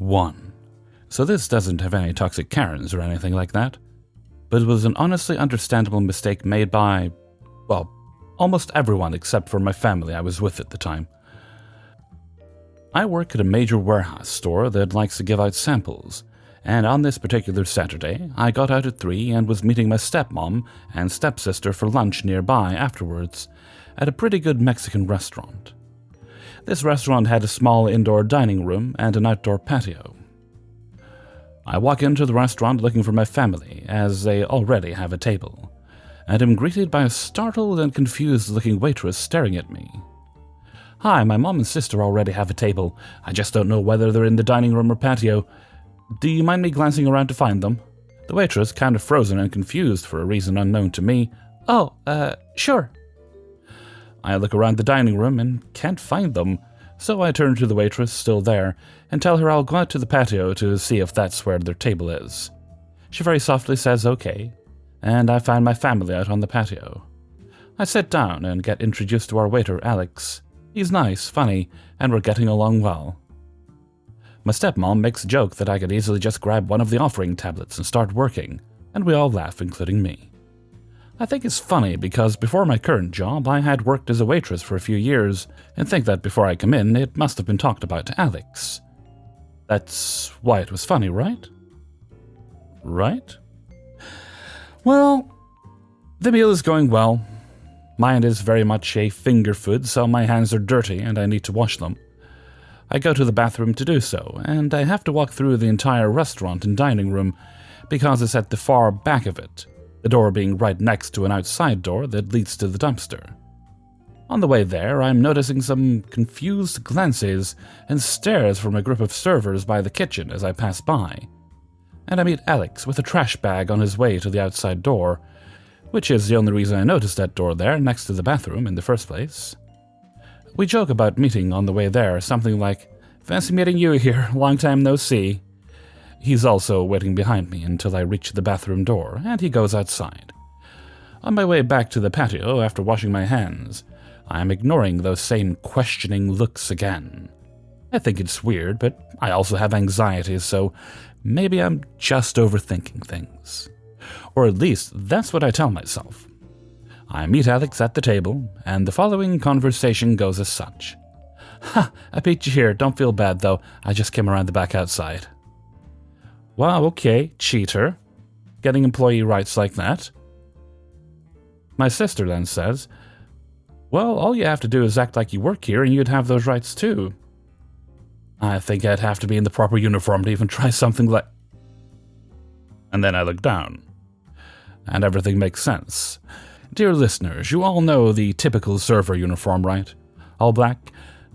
1. So this doesn't have any toxic Karens or anything like that, but it was an honestly understandable mistake made by, well, almost everyone except for my family I was with at the time. I work at a major warehouse store that likes to give out samples, and on this particular Saturday, I got out at 3 and was meeting my stepmom and stepsister for lunch nearby afterwards at a pretty good Mexican restaurant. This restaurant had a small indoor dining room and an outdoor patio. I walk into the restaurant looking for my family, as they already have a table, and am greeted by a startled and confused-looking waitress staring at me. "Hi, my mom and sister already have a table. I just don't know whether they're in the dining room or patio. Do you mind me glancing around to find them?" The waitress, kind of frozen and confused for a reason unknown to me. "Oh, sure." I look around the dining room and can't find them, so I turn to the waitress, still there, and tell her I'll go out to the patio to see if that's where their table is. She very softly says okay, and I find my family out on the patio. I sit down and get introduced to our waiter, Alex. He's nice, funny, and we're getting along well. My stepmom makes a joke that I could easily just grab one of the offering tablets and start working, and we all laugh, including me. I think it's funny because before my current job, I had worked as a waitress for a few years, and think that before I come in, it must have been talked about to Alex. That's why it was funny, right? Right? Well, the meal is going well. Mine is very much a finger food, so my hands are dirty and I need to wash them. I go to the bathroom to do so, and I have to walk through the entire restaurant and dining room because it's at the far back of it, the door being right next to an outside door that leads to the dumpster. On the way there, I'm noticing some confused glances and stares from a group of servers by the kitchen as I pass by, and I meet Alex with a trash bag on his way to the outside door, which is the only reason I noticed that door there next to the bathroom in the first place. We joke about meeting on the way there, something like, "Fancy meeting you here, long time no see." He's also waiting behind me until I reach the bathroom door, and he goes outside. On my way back to the patio after washing my hands, I am ignoring those same questioning looks again. I think it's weird, but I also have anxiety, so maybe I'm just overthinking things. Or at least that's what I tell myself. I meet Alex at the table, and the following conversation goes as such. "Ha, I beat you here, don't feel bad though, I just came around the back outside." Wow, okay, cheater. Getting employee rights like that. My sister then says, "Well, all you have to do is act like you work here and you'd have those rights too." I think I'd have to be in the proper uniform to even try something like... And then I look down, and everything makes sense. Dear listeners, you all know the typical server uniform, right? All black?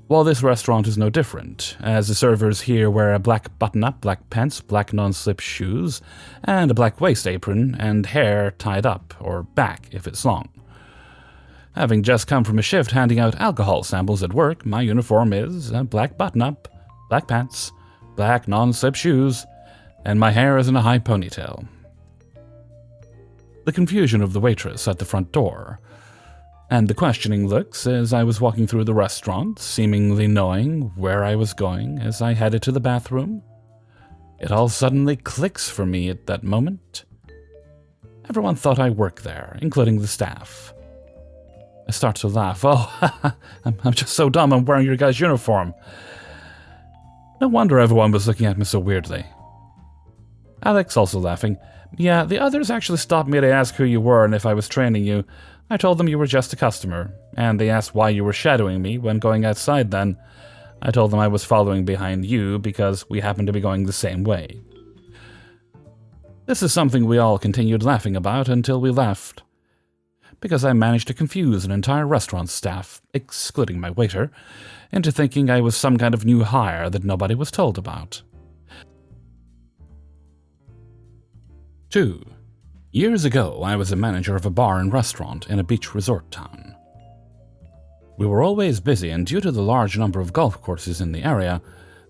Well, this restaurant is no different, as the servers here wear a black button-up, black pants, black non-slip shoes, and a black waist apron, and hair tied up, or back if it's long. Having just come from a shift handing out alcohol samples at work, my uniform is a black button-up, black pants, black non-slip shoes, and my hair is in a high ponytail. The confusion of the waitress at the front door, and the questioning looks as I was walking through the restaurant, seemingly knowing where I was going as I headed to the bathroom. It all suddenly clicks for me at that moment. Everyone thought I worked there, including the staff. I start to laugh. "Oh, I'm just so dumb, I'm wearing your guy's uniform." No wonder everyone was looking at me so weirdly. Alex also laughing. "Yeah, the others actually stopped me to ask who you were and if I was training you. I told them you were just a customer, and they asked why you were shadowing me when going outside then. I told them I was following behind you because we happened to be going the same way." This is something we all continued laughing about until we left, because I managed to confuse an entire restaurant staff, excluding my waiter, into thinking I was some kind of new hire that nobody was told about. 2. Years ago, I was a manager of a bar and restaurant in a beach resort town. We were always busy, and due to the large number of golf courses in the area,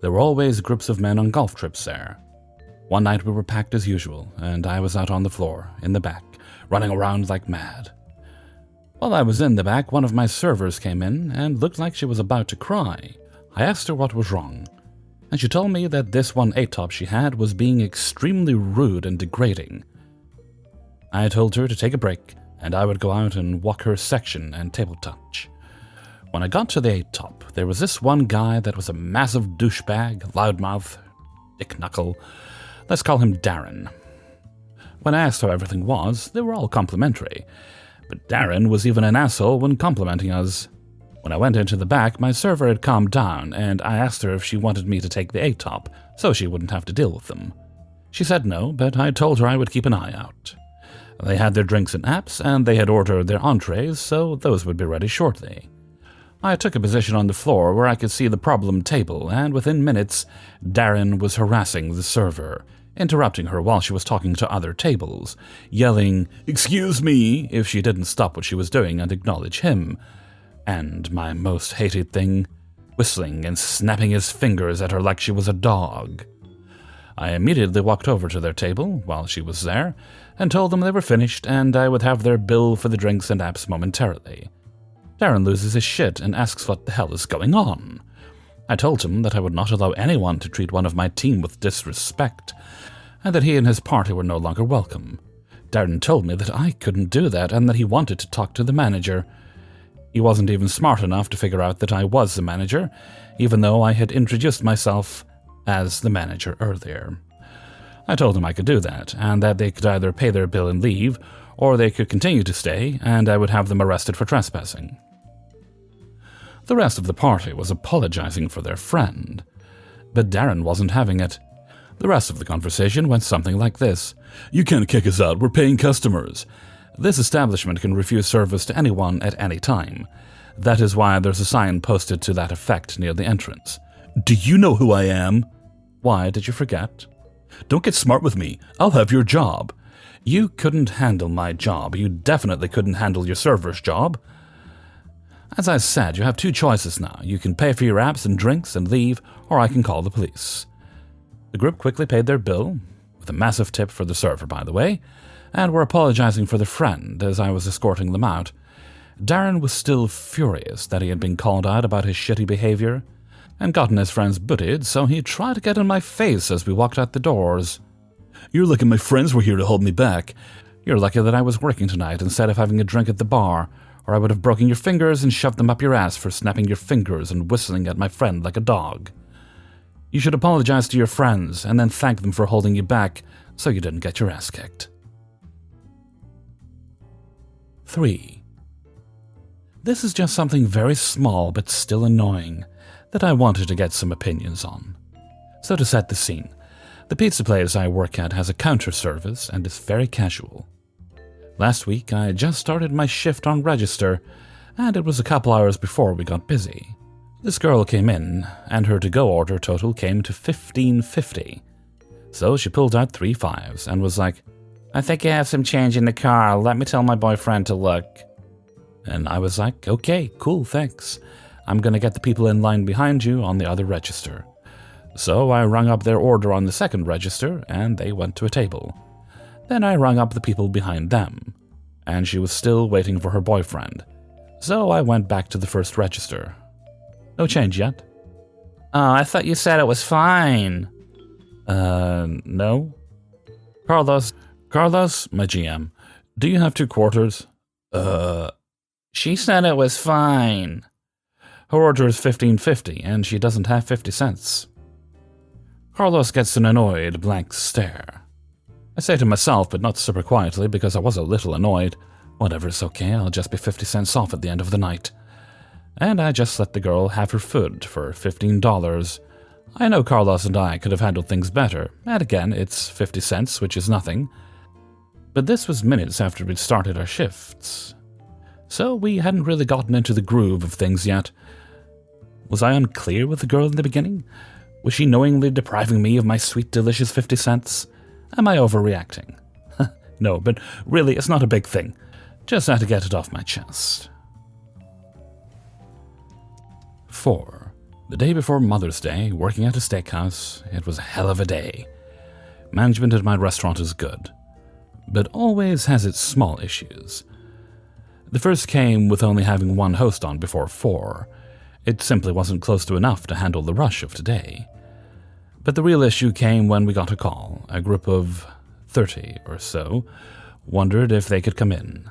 there were always groups of men on golf trips there. One night we were packed as usual, and I was out on the floor, in the back, running around like mad. While I was in the back, one of my servers came in and looked like she was about to cry. I asked her what was wrong. and she told me that this one 8-top she had was being extremely rude and degrading. I told her to take a break, and I would go out and walk her section and table touch. When I got to the 8-top, there was this one guy that was a massive douchebag, loudmouth, dick knuckle. Let's call him Darren. When I asked how everything was, they were all complimentary, but Darren was even an asshole when complimenting us. When I went into the back, my server had calmed down, and I asked her if she wanted me to take the 8-top, so she wouldn't have to deal with them. She said no, but I told her I would keep an eye out. They had their drinks and apps, and they had ordered their entrees, so those would be ready shortly. I took a position on the floor where I could see the problem table, and within minutes, Darren was harassing the server, interrupting her while she was talking to other tables, yelling, "Excuse me," if she didn't stop what she was doing and acknowledge him. And my most hated thing, whistling and snapping his fingers at her like she was a dog. I immediately walked over to their table while she was there and told them they were finished and I would have their bill for the drinks and apps momentarily. Darren loses his shit and asks what the hell is going on. I told him that I would not allow anyone to treat one of my team with disrespect, and that he and his party were no longer welcome. Darren told me that I couldn't do that and that he wanted to talk to the manager. He wasn't even smart enough to figure out that I was the manager, even though I had introduced myself as the manager earlier. I told him I could do that, and that they could either pay their bill and leave, or they could continue to stay, and I would have them arrested for trespassing. The rest of the party was apologizing for their friend, but Darren wasn't having it. The rest of the conversation went something like this. "You can't kick us out, we're paying customers. This establishment can refuse service to anyone at any time. That is why there's a sign posted to that effect near the entrance. Do you know who I am? Why, did you forget? Don't get smart with me, I'll have your job. You couldn't handle my job, you definitely couldn't handle your server's job. As I said, you have two choices now. You can pay for your apps and drinks and leave, or I can call the police." The group quickly paid their bill, with a massive tip for the server, by the way, and were apologizing for their friend as I was escorting them out. Darren was still furious that he had been called out about his shitty behavior and gotten his friends booted, so he tried to get in my face as we walked out the doors. "You're lucky my friends were here to hold me back. You're lucky that I was working tonight instead of having a drink at the bar, or I would have broken your fingers and shoved them up your ass for snapping your fingers and whistling at my friend like a dog. You should apologize to your friends and then thank them for holding you back so you didn't get your ass kicked." 3. This is just something very small but still annoying that I wanted to get some opinions on. So to set the scene, the pizza place I work at has a counter service and is very casual. Last week, I just started my shift on register, and it was a couple hours before we got busy. This girl came in, and her to-go order total came to $15.50. So she pulled out 3 5s and was like, "I think I have some change in the car, let me tell my boyfriend to look." And I was like, "Okay, cool, thanks. I'm gonna get the people in line behind you on the other register." So I rung up their order on the second register, and they went to a table. Then I rung up the people behind them, and she was still waiting for her boyfriend. So I went back to the first register. "No change yet." "Oh, I thought you said it was fine." No." Carlos, my GM, do you have 2 quarters? She said it was fine." Her order is $15.50, and she doesn't have 50 cents. Carlos gets an annoyed, blank stare. I say to myself, but not super quietly, because I was a little annoyed, "Whatever, it's okay, I'll just be 50 cents off at the end of the night." And I just let the girl have her food for $15. I know Carlos and I could have handled things better, and again, it's 50 cents, which is nothing. But this was minutes after we'd started our shifts. So we hadn't really gotten into the groove of things yet. Was I unclear with the girl in the beginning? Was she knowingly depriving me of my sweet, delicious 50 cents? Am I overreacting? No, but really, it's not a big thing. Just had to get it off my chest. 4. The day before Mother's Day, working at a steakhouse, it was a hell of a day. Management at my restaurant is good, but always has its small issues. The first came with only having one host on before 4. It simply wasn't close to enough to handle the rush of today. But the real issue came when we got a call. A group of 30 or so wondered if they could come in.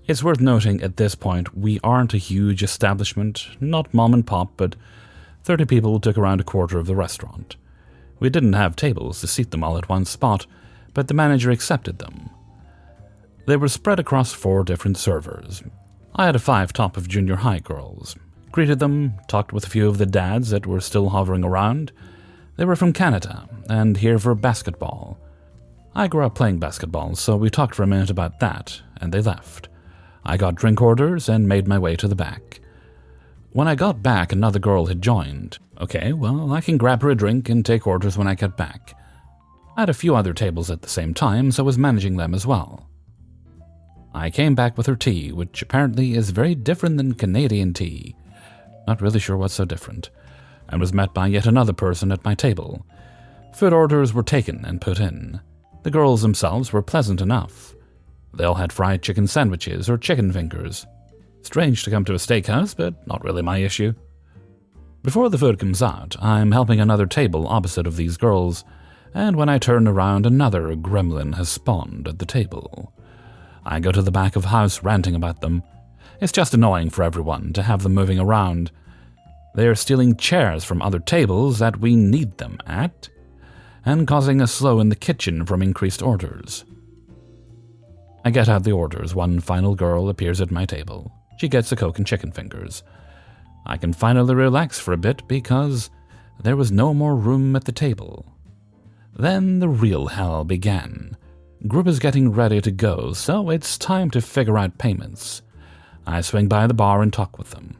It's worth noting at this point we aren't a huge establishment, not mom and pop, but 30 people took around a quarter of the restaurant. We didn't have tables to seat them all at one spot, but the manager accepted them. They were spread across 4 different servers. I had a 5 top of junior high girls. Greeted them, talked with a few of the dads that were still hovering around. They were from Canada and here for basketball. I grew up playing basketball, so we talked for a minute about that, and they left. I got drink orders and made my way to the back. When I got back, another girl had joined. Okay, well, I can grab her a drink and take orders when I get back. I had a few other tables at the same time, so I was managing them as well. I came back with her tea, which apparently is very different than Canadian tea. Not really sure what's so different. And was met by yet another person at my table. Food orders were taken and put in. The girls themselves were pleasant enough. They all had fried chicken sandwiches or chicken fingers. Strange to come to a steakhouse, but not really my issue. Before the food comes out, I'm helping another table opposite of these girls, and when I turn around, another gremlin has spawned at the table. I go to the back of house ranting about them. It's just annoying for everyone to have them moving around. They are stealing chairs from other tables that we need them at, and causing a slow in the kitchen from increased orders. I get out the orders. One final girl appears at my table. She gets a Coke and chicken fingers. I can finally relax for a bit because there was no more room at the table. Then the real hell began. Group is getting ready to go, so it's time to figure out payments. I swing by the bar and talk with them.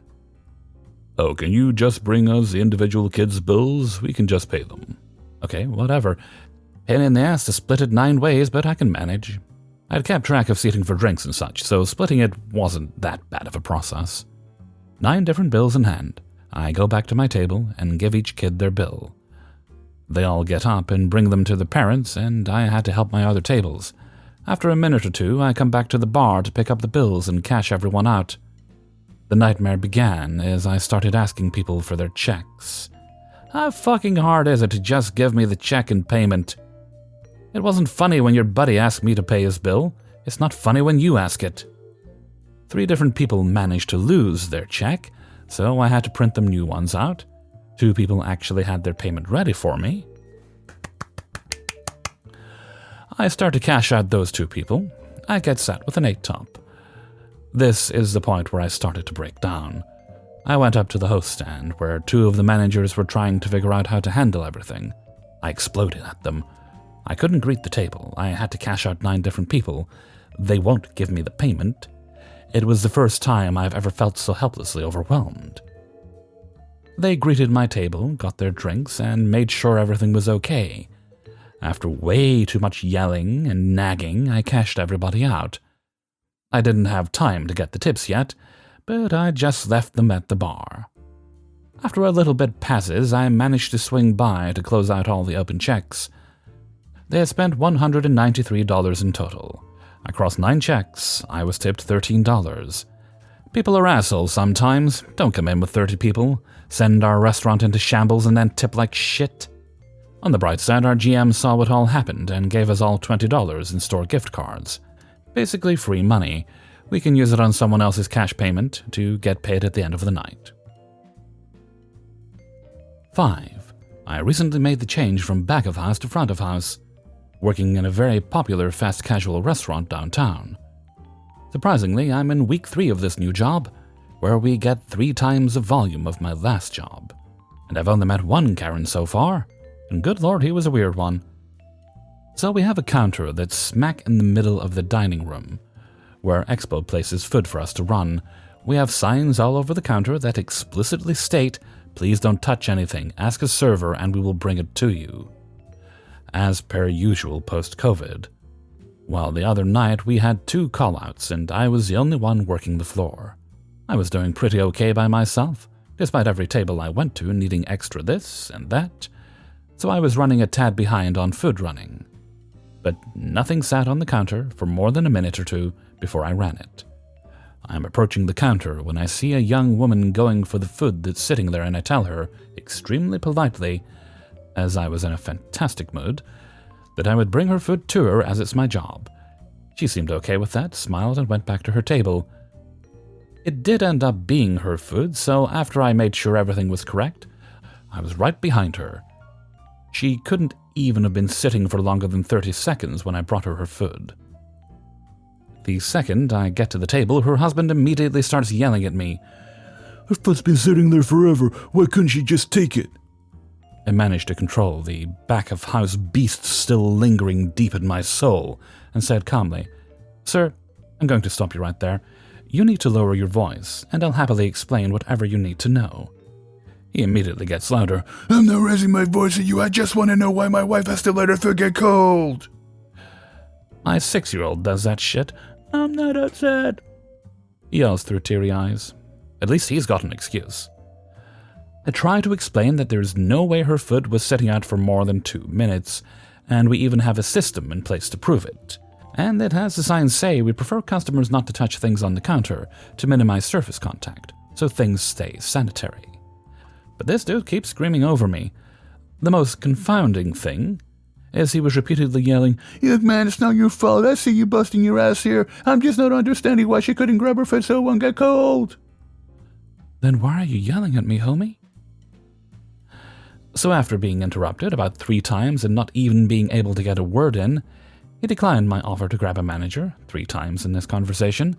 Oh, can you just bring us the individual kids' bills? We can just pay them. Okay, whatever. Pain in the ass to split it 9 ways, but I can manage. I'd kept track of seating for drinks and such, so splitting it wasn't that bad of a process. 9 different bills in hand. I go back to my table and give each kid their bill. They all get up and bring them to the parents, and I had to help my other tables. After a minute or two, I come back to the bar to pick up the bills and cash everyone out. The nightmare began as I started asking people for their checks. How fucking hard is it to just give me the check and payment? It wasn't funny when your buddy asked me to pay his bill. It's not funny when you ask it. 3 different people managed to lose their check, so I had to print them new ones out. 2 people actually had their payment ready for me. I start to cash out those 2 people. I get set with an 8 top. This is the point where I started to break down. I went up to the host stand, where 2 of the managers were trying to figure out how to handle everything. I exploded at them. I couldn't greet the table. I had to cash out 9 different people. They won't give me the payment. It was the first time I've ever felt so helplessly overwhelmed. They greeted my table, got their drinks, and made sure everything was okay. After way too much yelling and nagging, I cashed everybody out. I didn't have time to get the tips yet, but I just left them at the bar. After a little bit passes, I managed to swing by to close out all the open checks. They had spent $193 in total. Across 9 checks, I was tipped $13. People are assholes sometimes. Don't come in with 30 people, send our restaurant into shambles, and then tip like shit. On the bright side, our GM saw what all happened and gave us all $20 in store gift cards. Basically free money. We can use it on someone else's cash payment to get paid at the end of the night. 5. I recently made the change from back of house to front of house, working in a very popular fast casual restaurant downtown. Surprisingly, I'm in week 3 of this new job, where we get 3 times the volume of my last job. And I've only met 1 Karen so far, and good lord, he was a weird one. So we have a counter that's smack in the middle of the dining room, where Expo places food for us to run. We have signs all over the counter that explicitly state, "Please don't touch anything, ask a server and we will bring it to you." As per usual post-COVID. Well, the other night we had 2 call-outs and I was the only one working the floor. I was doing pretty okay by myself, despite every table I went to needing extra this and that, so I was running a tad behind on food running. But nothing sat on the counter for more than a minute or 2 before I ran it. I'm approaching the counter when I see a young woman going for the food that's sitting there, and I tell her, extremely politely, as I was in a fantastic mood, that I would bring her food to her as it's my job. She seemed okay with that, smiled, and went back to her table. It did end up being her food, so after I made sure everything was correct, I was right behind her. She couldn't even have been sitting for longer than 30 seconds when I brought her food. The second I get to the table, her husband immediately starts yelling at me. Her food's been sitting there forever. Why couldn't she just take it? I managed to control the back-of-house beast still lingering deep in my soul and said calmly, "Sir, I'm going to stop you right there. You need to lower your voice, and I'll happily explain whatever you need to know." He immediately gets louder. "I'm not raising my voice at you. I just want to know why my wife has to let her food get cold." My 6-year-old does that shit. "I'm not upset," he yells through teary eyes. At least he's got an excuse. I try to explain that there's no way her food was sitting out for more than 2 minutes, and we even have a system in place to prove it. And that, as the signs say, we prefer customers not to touch things on the counter to minimize surface contact, so things stay sanitary. But this dude keeps screaming over me. The most confounding thing is he was repeatedly yelling, "Young man, it's not your fault. I see you busting your ass here. I'm just not understanding why she couldn't grab her food so it won't get cold." "Then why are you yelling at me, homie?" So after being interrupted about 3 times and not even being able to get a word in, he declined my offer to grab a manager 3 times in this conversation.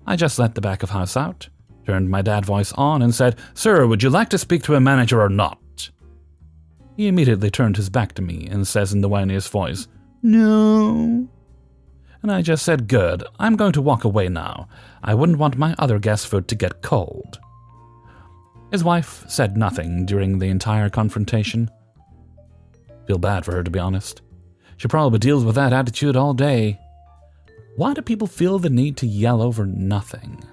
I just let the back of house out, turned my dad voice on and said, "Sir, would you like to speak to a manager or not?" He immediately turned his back to me and says in the whiniest voice, "No." And I just said, "Good, I'm going to walk away now. I wouldn't want my other guest's food to get cold." His wife said nothing during the entire confrontation. Feel bad for her, to be honest. She probably deals with that attitude all day. Why do people feel the need to yell over nothing?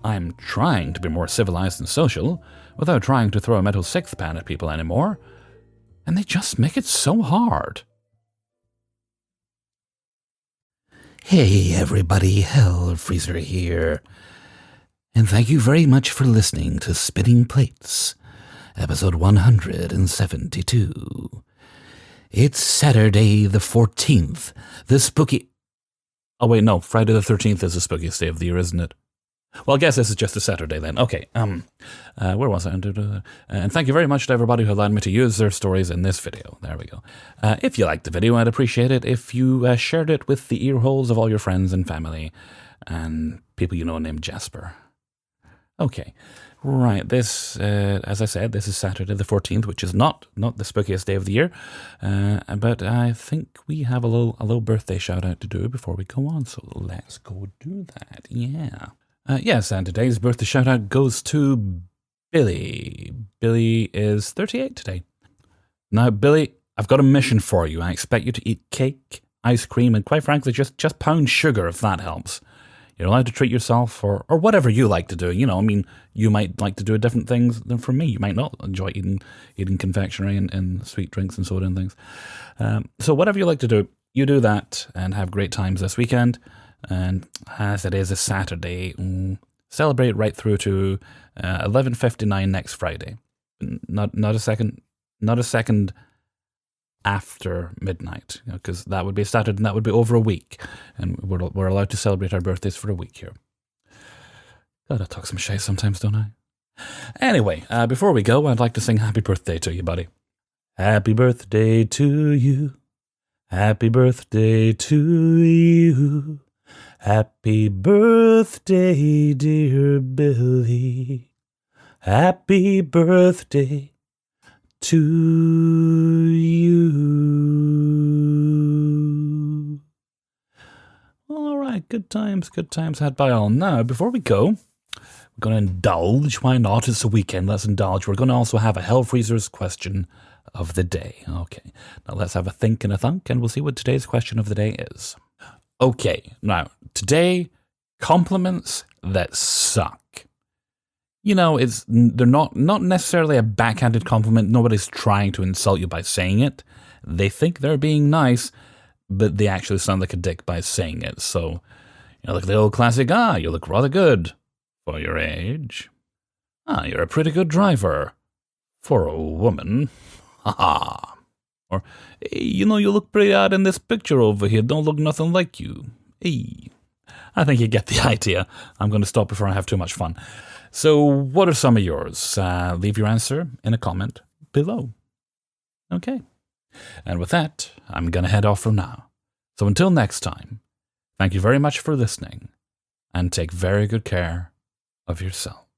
I'm trying to be more civilized and social without trying to throw a metal sixth pan at people anymore, and they just make it so hard. Hey everybody, Hell Freezer here. And thank you very much for listening to Spinning Plates, episode 172. It's Saturday the 14th, the spooky... Oh wait, no, Friday the 13th is the spookiest day of the year, isn't it? Well, I guess this is just a Saturday then. Okay, where was I? And thank you very much to everybody who allowed me to use their stories in this video. There we go. If you liked the video, I'd appreciate it if you shared it with the ear holes of all your friends and family and people you know named Jasper. Okay, right, this, as I said, this is Saturday the 14th, which is not the spookiest day of the year, but I think we have a little birthday shout-out to do before we go on, so let's go do that, yeah. Yes, and today's birthday shout-out goes to Billy. Billy is 38 today. Now, Billy, I've got a mission for you. I expect you to eat cake, ice cream, and quite frankly, just pound sugar if that helps. You're allowed to treat yourself or whatever you like to do. You know, I mean, you might like to do different things than from me. You might not enjoy eating confectionery and sweet drinks and soda and things. So whatever you like to do, you do that and have great times this weekend. And as it is a Saturday, celebrate right through to 11:59 next Friday. Not a second after midnight, because that would be Saturday and that would be over a week, and we're allowed to celebrate our birthdays for a week here. Gotta talk some shit sometimes, don't I? Anyway, before we go, I'd like to sing happy birthday to you, buddy. Happy birthday to you. Happy birthday to you. Happy birthday, dear Billy. Happy birthday to you. All right, good times had by all. Now, before we go, we're going to indulge. Why not? It's a weekend. Let's indulge. We're going to also have a Hell Freezer's question of the day. Okay, now let's have a think and a thunk, and we'll see what today's question of the day is. Okay, now, today, compliments that suck. You know, they're not necessarily a backhanded compliment. Nobody's trying to insult you by saying it. They think they're being nice, but they actually sound like a dick by saying it. So, like the old classic, you look rather good for your age. You're a pretty good driver for a woman. Haha. Or, hey, you look pretty odd in this picture over here. Don't look nothing like you. Hey. I think you get the idea. I'm going to stop before I have too much fun. So, what are some of yours? Leave your answer in a comment below. Okay. And with that, I'm going to head off for now. So until next time, thank you very much for listening, and take very good care of yourself.